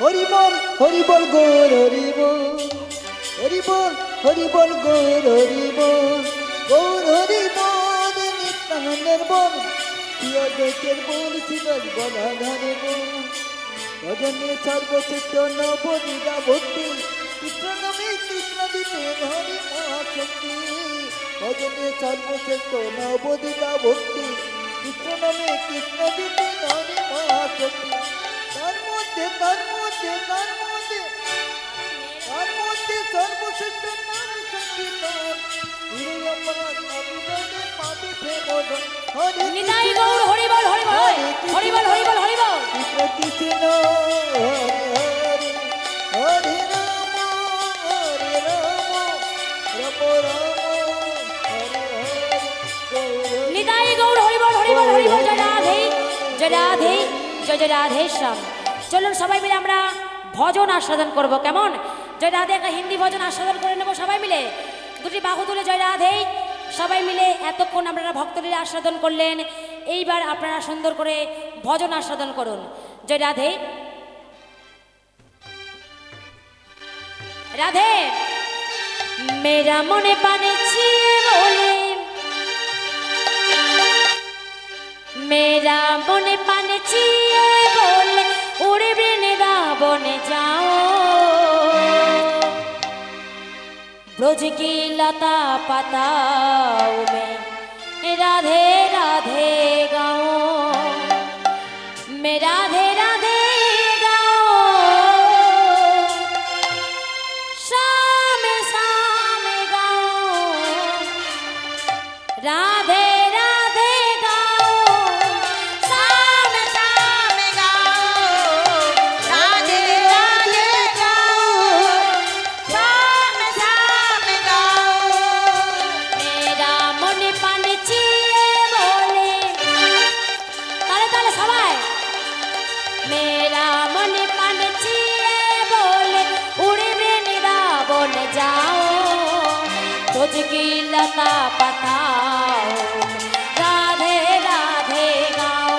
হরি বল গৌর হরি বল, হরি বল গৌর হরি বল, গৌর হরি বল নিত্যানন্দের বল, প্রিয় দেশের বল শিবের গলাধারে বল, ভজনে সর্বশ্রেষ্ঠ নবদিদা ভক্তি, কৃষ্ণ নামে কৃষ্ণ দিতে হরি মহাশক্তি, ভজনে সর্বশ্রেষ্ঠ নবদিদা ভক্তি, কৃষ্ণ নামে কৃষ্ণ দিতে হরি মহাশক্তি। তার মধ্যে সর্বশ্রেষ্ঠ নাম সংকীর্তন, নিতাই গৌর হরি বল হরি বল হরি বল হরি বল হরি বল। কৃষ্ণ হরে হরে রাম হরে রাম রাম রাম হরে হরে গৌর। নিতাই গৌর হরি বল হরি বল হরি বল। জয় রাধে জয় রাধে জয় জয় রাধে শ্যাম। চলুন সবাই মিলে আমরা ভজন আস্বাদন করব, কেমন? জয় রাধে একটা হিন্দি ভজন আস্বাদন করে নেব সবাই মিলে, দুটি বাহু তুলে জয় রাধে। সবাই মিলে এতক্ষণ আপনারা ভক্তদের আস্বাদন করলেন, এইবার আপনারা সুন্দর করে ভজন আস্বাদন করুন। জয় রাধে রাধে। মেরা মনে পানেছি বলে, মেরা মনে পানেছি বলে উড়ে বৃন্দাবনে যাও, ब्रज की लता पताओं में राधे राधे गाओ, मैं राधे राधे गाओ, शाम शाम गाओ, राधे राधे गाओ, शाम शाम गाओ, राधे राधे गाओ, शाम शाम गाओ। मेरा मन पानचिए बोले, ताले ताले सबाई। मेरा मन पानचिए बोले उड़े वृंदावन जाओ, तुझकी लता पताओ राधे राधे गाओ,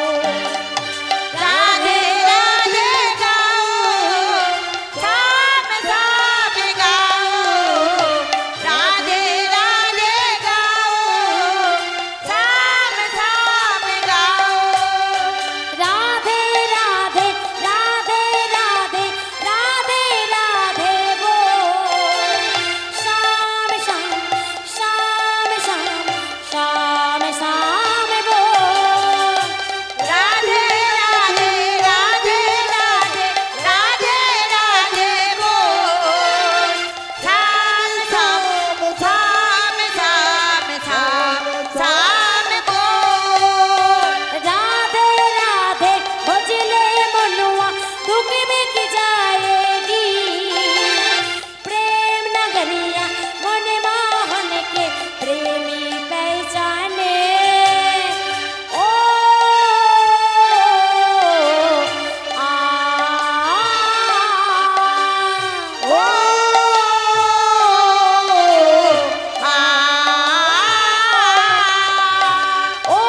राधे राधे गाओ, शाम शाम गाओ, राधे राधे गाओ, शाम शाम गाओ, राधे राधे राधे राधे राधे राधे बोल, शाम शाम शाम शाम शाम शाम बोल, राधे राधे राधे राधे राधे राधे बोल, शाम शाम शाम शाम शाम शाम बोल, राधे राधे भजले मनुआ दुख बिक जाएगी, प्रेम नगरिया मन मोहन के प्रेमी पहचाने, ओ आ ও आ ओ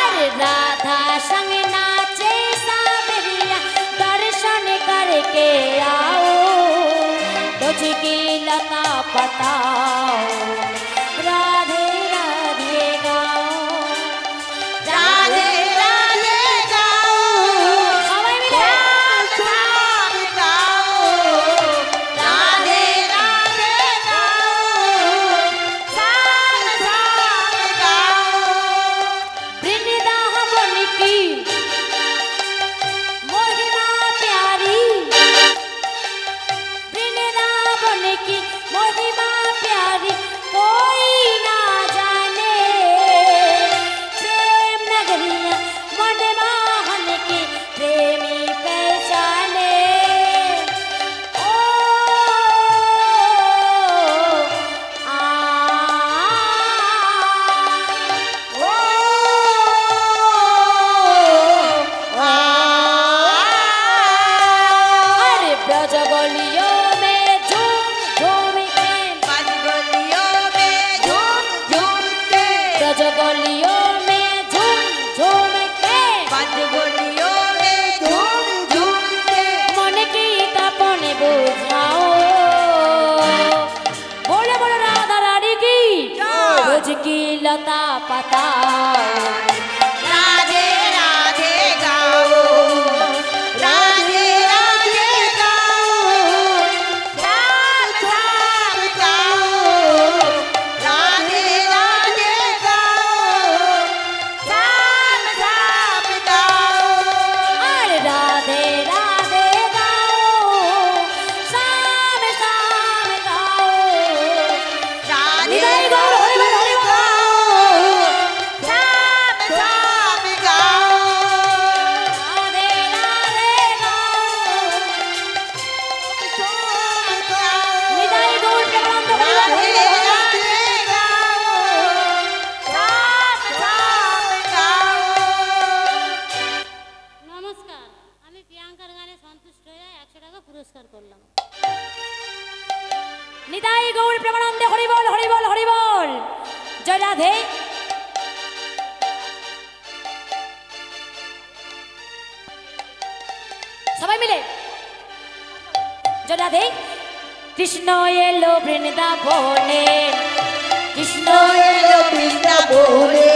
अरे राधा संग नाचे सावरिया दर्शन करके आओ, तुझकी लता पताओ राधे राधे गाओ, राधे राधे गाओ, सबाई मिले शाम गाओ, राधे राधे गाओ, शाम शाम गाओ, वृंदावन की महिमा प्यारी, वृंदावन की महिमा प्यारी कोई ना जाने, प्रेम नगरिया मन मोहन की प्रेमी पहचाने, ओ आ ও अरे ब्रज गलियों में লতা পাতা রাধে রাধে গাও রাধে রাধে গাও ঝাম ঝাম গাও রাধে রাধে গাও ঝাম ঝাম গাও আর রাধে রাধে গাও শাম শাম গাও রাধে নিতাই গৌর হরি বল হরি বল। ঝাম ঝাম গাও রাধে রাধে গাও নিতাই গৌর প্রেমানন্দ হরি বল হরি রাধে বল। রাধে গাও ঝাম ঝাম গাও নমস্কার, আমি প্রিয়াঙ্কার গানে সন্তুষ্ট হয়ে 100 টাকা পুরস্কার করলাম। নিতাই গৌর প্রেমানন্দে হরি বল হরি বল হরি বল। জয় রাধে। সবাই মিলে জয় রাধে। কৃষ্ণ এলো বৃন্দাবনে কৃষ্ণ এলো বৃন্দাবনে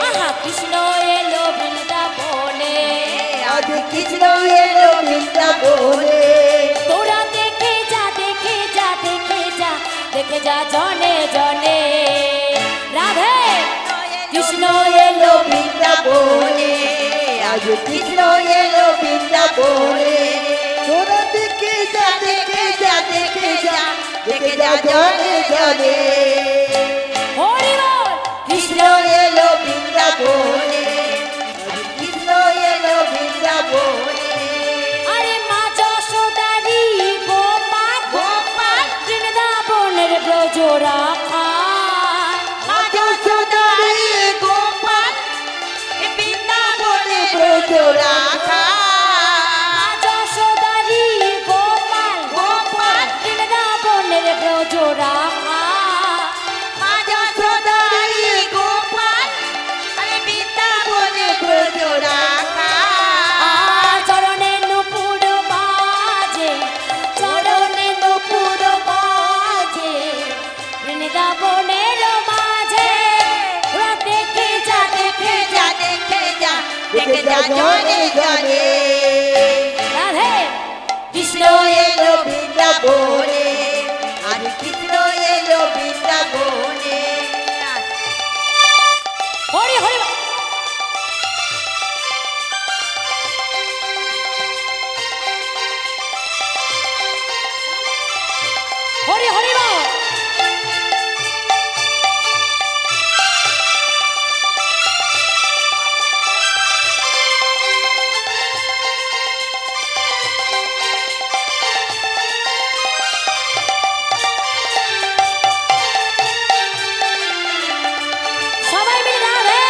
আহা কৃষ্ণ এলো বৃন্দাবনে আজ কৃষ্ণ এলো বৃন্দাবনে তোরা দেখে যা দেখে যা দেখে যা দেখে যা জনে জনে রাধে কৃষ্ণ এলো বৃন্দাবনে আজ কৃষ্ণ এলো বৃন্দাবনে তোরা দেখে যা দেখে যা দেখে যা দেখে যা জনে জনে হরি বল কৃষ্ণ কৃষ্ণ এলো বৃন্দাবনে আজ কৃষ্ণ এলো বৃন্দাবনে আরে মা যশোদারি গোপাল গোপাল বৃন্দাবনের ব্রজ রাখা মা যশোদারি গোপাল বৃন্দাবনে ব্রজ রাখা মা যশোদারি গোপাল গোপাল বৃন্দাবনের ব্রজ রাখা মা যশোদারি গোপাল বৃন্দাবনে ব্রজ রাখা চরণে নুপুর বাজে চরণে নুপুর বাজে বৃন্দাবনের মাঝে ওরা দেখে যা দেখে যা দেখে যা দেখে যা জনে জনে রাধে কৃষ্ণ এলো বৃন্দাবনে আজ কৃষ্ণ এলো বৃন্দাবনে হরি হরি বল। হরি হরি বল। সবাই মিলে রাধে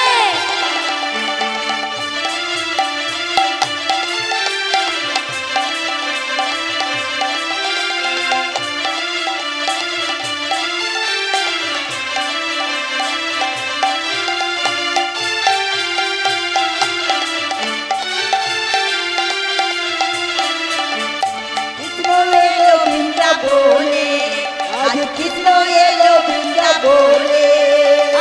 কৃষ্ণ এলো বৃন্দাবনে আজ কৃষ্ণ এলো বৃন্দাবনে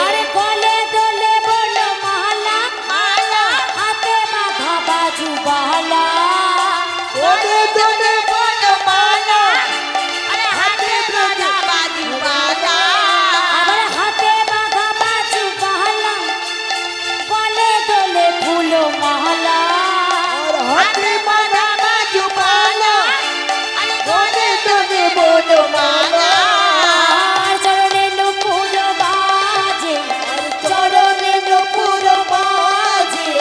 আরে গলে দোলে বলো মালা মালা হাতে বাঁধা বাজু বালা ওরে তোরে বলো মালা আরে হাতে বাঁধা বাজু বালা আবার হাতে বাঁধা বাজু বালা গলে দোলে ফুলো মালা আর হাতে বাঁধা বাজু বালা আরে তোরে তোরে বলো মালা আর চরণে নুপুর বাজে চরণে নুপুর বাজে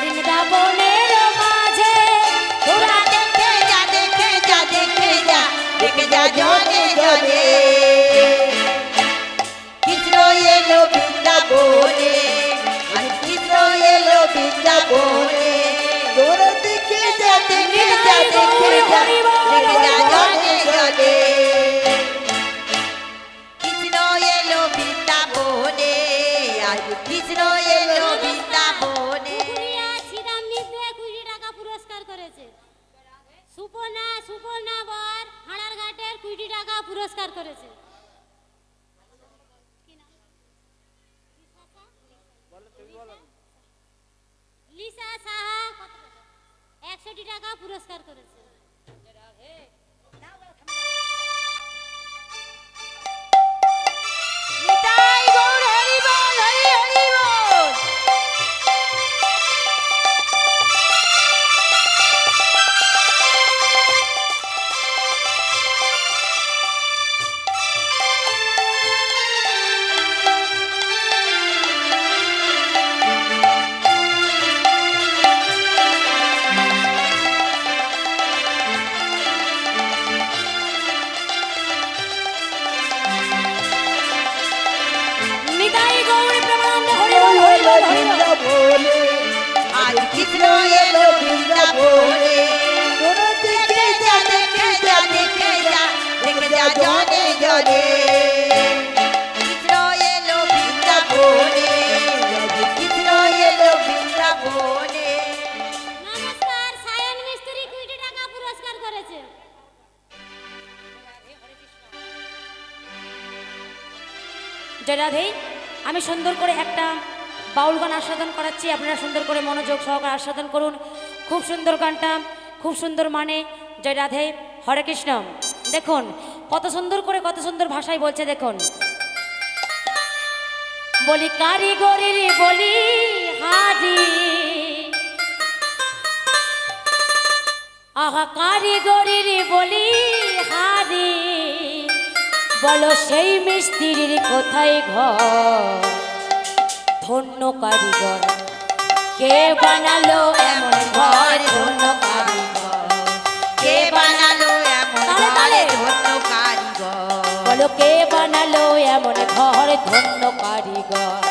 বৃন্দাবনের মাঝে তোরা দেখে যা দেখে যা দেখে যা দেখে যা জনে জনে কৃষ্ণ এলো বৃন্দাবনে আজ কৃষ্ণ এলো বৃন্দাবনে তোরা দেখে যা দেখে যা দেখে যা দেখে যা জনে জনে কৃষ্ণ এলো বৃন্দাবনে আজ কৃষ্ণ এলো বৃন্দাবনে পুকুরিয়া শ্রীরাম মিত্রে 20 টাকা পুরস্কার করেছে। সুপর্ণা বর হাড়ার ঘাটের 20 টাকা পুরস্কার করেছে। কি নাম? লিসা সাহা 100 টাকা পুরস্কার করেছে। নিতাই গৌর হরি বল, হরি হরি বল। নিতাই গৌর প্রেমানন্দ হরি বল, হরি বল, হরি বল। আজ কৃষ্ণ এলো বৃন্দাবনে, তোরা দেখে যা, দেখে যা, দেখে যা, দেখে যা জনে জনে। কৃষ্ণ এলো বৃন্দাবনে, কৃষ্ণ এলো বৃন্দাবনে। নমস্কার, সায়ন মিস্ত্রি 20 টাকা পুরস্কার করেছে। জয় রাধে। আমি সুন্দর করে একটা বাউল গান আস্বাদন করাচ্ছি, আপনারা সুন্দর করে মনোযোগ সহকারে আস্বাদন করুন। খুব সুন্দর গানটা, খুব সুন্দর মানে। জয় রাধে, হরে কৃষ্ণ। দেখুন কত সুন্দর করে, কত সুন্দর ভাষায় বলছে দেখুন। বলি কারিগরির বলি হারি, আহা কারিগরির বলি হারি, বলো সেই মিস্ত্রির কোথায় ঘর, ধন্য কারিগর কে বানালো এমন ঘর, ধন্য কারিগর কে বানালো এমন তালে, ঘর, তালে। ধন্য কারিগর। বলো কে বানালো এমন ঘর, ধন্য কারিগর।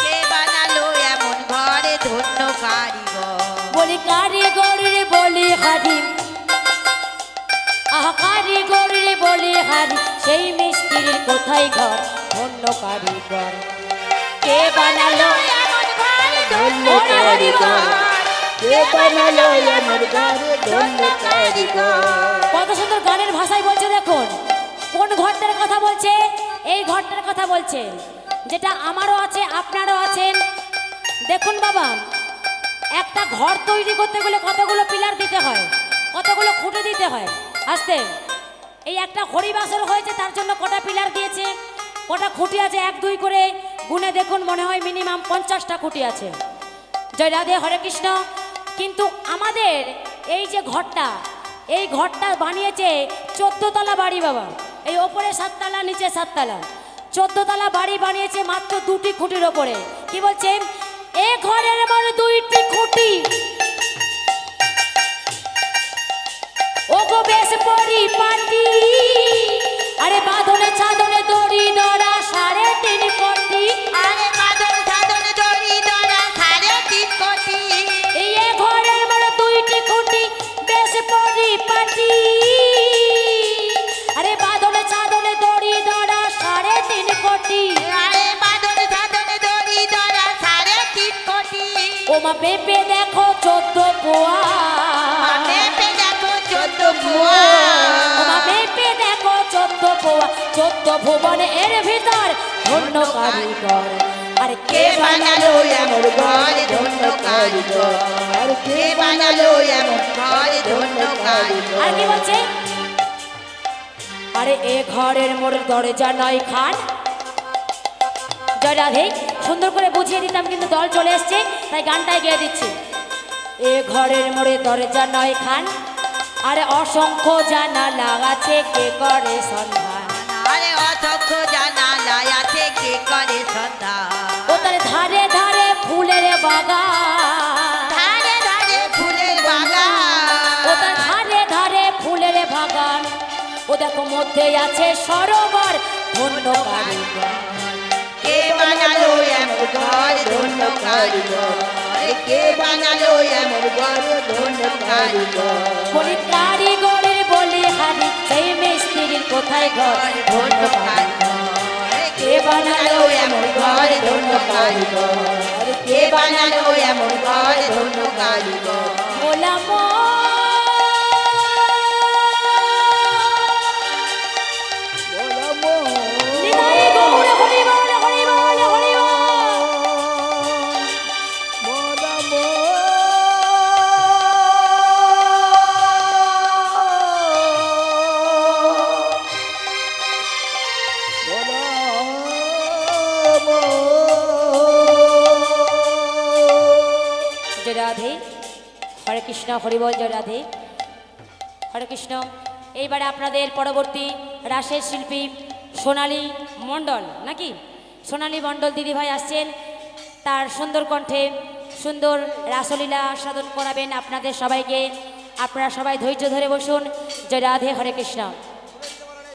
কে বানালো এমন ঘরে, ধন্য কারিগর। বলি কারিগরির বলি হারি, আহা কারিগরির বলি হারি, সেই মিস্ত্রির কোথায় ঘর, ধন্য কারিগর কে বানালো এমন ঘর, ধন্য হরি হরি বল। কারিগর। কে বানালো এমন ঘর, ধন্য কারিগর। কত সুন্দর গানের ভাষায় বলছে দেখুন। কোন ঘরটার কথা বলছে? এই ঘরটার কথা বলছে, যেটা আমারও আছে, আপনারও আছেন। দেখুন বাবা, একটা ঘর তৈরি করতে গেলে কতগুলো পিলার দিতে হয়, কতগুলো খুঁটে দিতে হয়। আস্তে, এই একটা হরিবাসর হয়েছে, তার জন্য কটা পিলার দিয়েছে, কটা খুঁটি আছে, 1 2 করে গুনে দেখুন, মনে হয় মিনিমাম 50টা খুঁটি আছে। জয় রাধে, হরে কৃষ্ণ। কিন্তু আমাদের এই যে ঘরটা, এই ঘরটা বানিয়েছে 14 তলা বাড়ি বাবা। এই ওপরে 7 তলা, নিচে 7 তলা, 14 তলা বাড়ি বানিয়েছে মাত্র 2টি খুঁটির ওপরে। কি বলছে? এ ঘরের আমার 2টি খুঁটি, ওগো বেশ পরিপাটি, আরে বাঁধনে ছাদনে দড়ি নড়া 3.5 কোটি। আরে বাদল সাধন দড়ি দড়া 3.5 কোটি। এই এ ঘরের আমার 2টি খুঁটি বেশ পরিপাটি, আরে বাঁধনে ছাদনে দড়ি নড়া 3.5 কোটি। আরে বাদল সাধন দড়ি দড়া 3.5 কোটি। ওমা পেঁপে দেখো 14 পোয়া, মেপে দেখো 14 পোয়া। ওমা পেঁপে দেখো 14 পোয়া, 14 ভুবন এর ভিতর ধন্য কারিগর। আরে কে বানালো এমন ঘর, ধন্য কারিগর। কে বানালো এমন ঘর, ধন্য কারিগর। আর কি বলছে? আরে এ ঘরের মোর দরজা নয় খান। জয় রাধে। সুন্দর করে বুঝিয়ে দিতাম কিন্তু দল চলে এসছে, তাই গানটাই গেয়ে দিচ্ছি। এ ঘরের মোড়ে দরজা নয় খান, আরে অসংখ্য জানালা আছে, কে করে সন্ধান। আরে অসংখ্য জানালা আছে, কে করে সন্ধান। ও তার ধারে ধারে ফুলের বাগান, ধারে ধারে ফুলের বাগান। ও তার ধারে ধারে ফুলের বাগান। ও দেখো মধ্যে আছে সরোবর, ধন্য কারিগর। কে বানালো এমন ঘর, ধন্য কারিগর। কে বানালো এমন ঘর, ধন্য কারিগর। বলি কারিগরের বলি হারি, সেই মিস্ত্রির কোথায় ঘর, ধন্য কারিগর। কে বানালো এমন ঘর, ধন্য কারিগর। কে বানালো এমন ঘর, ধন্য কারিগর। বলা নিতাই গৌর হরি বল, হরি বল, হরি বল। কৃষ্ণ, হরিবল, জয় রাধে, হরে কৃষ্ণ। এইবারে আপনাদের পরবর্তী রাসের শিল্পী সোনালী মণ্ডল, নাকি সোনালী মণ্ডল দিদিভাই আসছেন, তার সুন্দর কণ্ঠে সুন্দর রাসলীলা আস্বাদন করাবেন আপনাদের সবাইকে। আপনারা সবাই ধৈর্য ধরে বসুন। জয় রাধে, হরে কৃষ্ণ।